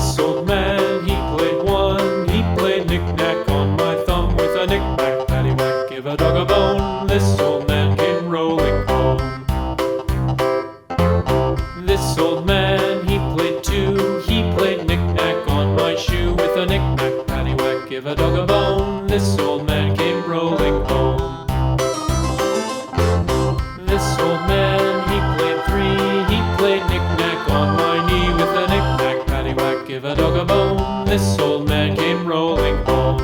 This old man, he played one. He played knick-knack on my thumb with a knick-knack, paddywhack, give a dog a bone. This old man came rolling home. This old man, he played two. He played knick-knack on my shoe with a knick-knack, paddywhack, give a dog a bone. This old man came rolling home. This old man, he played three. He played knick-knack on my knee with a knick-knack, paddywhack, give a dog a bone. This old man came rolling home.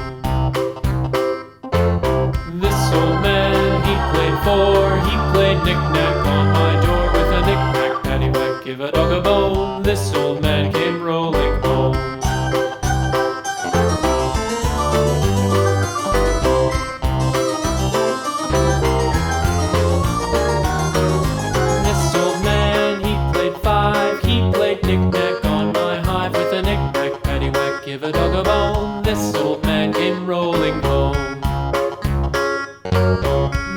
This old man, he played four. He played knick-knack on my door with a knick-knack, paddywhack, give a dog a bone. This old man came rolling home. This old man, he played five. He played knick-knack on my hive with a knick-knack, paddywhack, give a dog a bone. This old man came rolling home.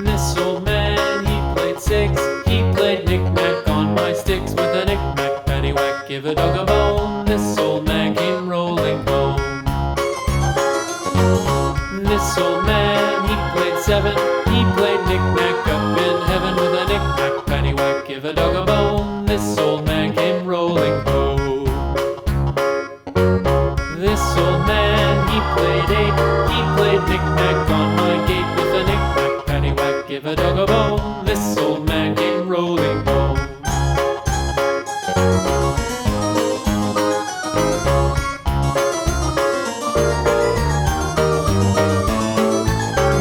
This old man, he played six. He played knick-knack on my sticks with a knick-knack, paddywhack, give a dog a bone. This old man came rolling home. This old man, he played seven. He played knick-knack up in heaven with a knick-knack, paddywhack, give a dog a bone. This old man came rolling home. This old man, he played eight. He played knick-knack on my gate with a knick-knack, paddywhack, give a dog a bone. This old man came rolling home.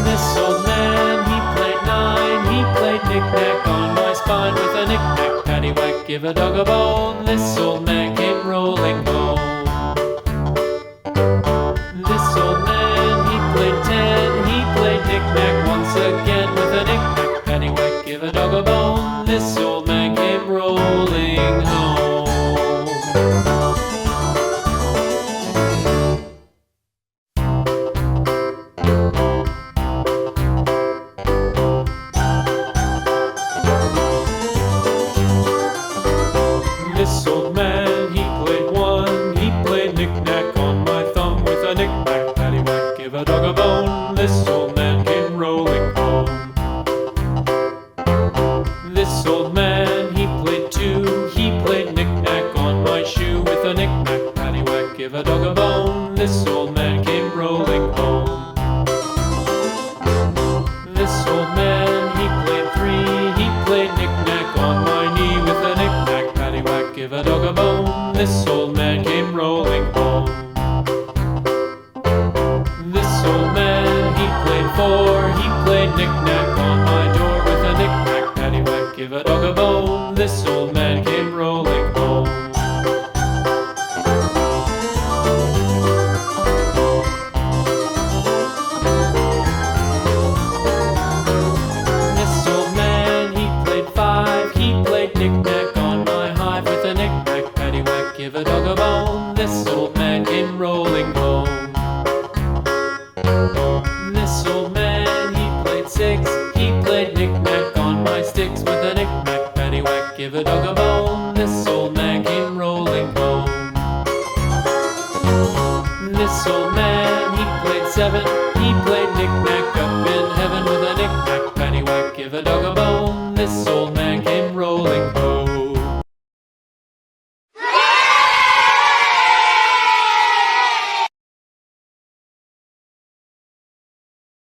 This old man, he played nine. He played knick-knack on my spine with a knick-knack, paddywhack, give a dog a bone. This old man came rolling home. This old man, he played ten. He played knick-knack once again with a knick-knack, paddywhack, give a dog a bone. This old man came rolling home. This old man, he played one. He played knick-knack on my thumb with a knick-knack, paddywhack, give a dog a bone. This old man came rolling home. This old man, he played two. He played knick-knack on my shoe with a knick-knack, paddywhack, give a dog a bone. This old man came rolling home. This old man, he played three. He played knick-knack on my knee with a knick-knack, paddywhack, give a dog a bone. This old man came rolling home. This old man, he played four. He played knick-knack on my door with a knick-knack, paddywhack, give a dog a bone. This old man came rolling home. This old man, he played five. He played knick-knack on my hive with a knick-knack, paddywhack, give a dog a bone. This old man came rolling home. This old man, he played six. He played knick-knack on my sticks with a knick-knack, paddywhack, give a dog a bone. This old man came rolling home. This old man, he played seven. He played knick-knack up in heaven with a knick-knack, paddywhack, give a dog a bone. This old man came rolling home.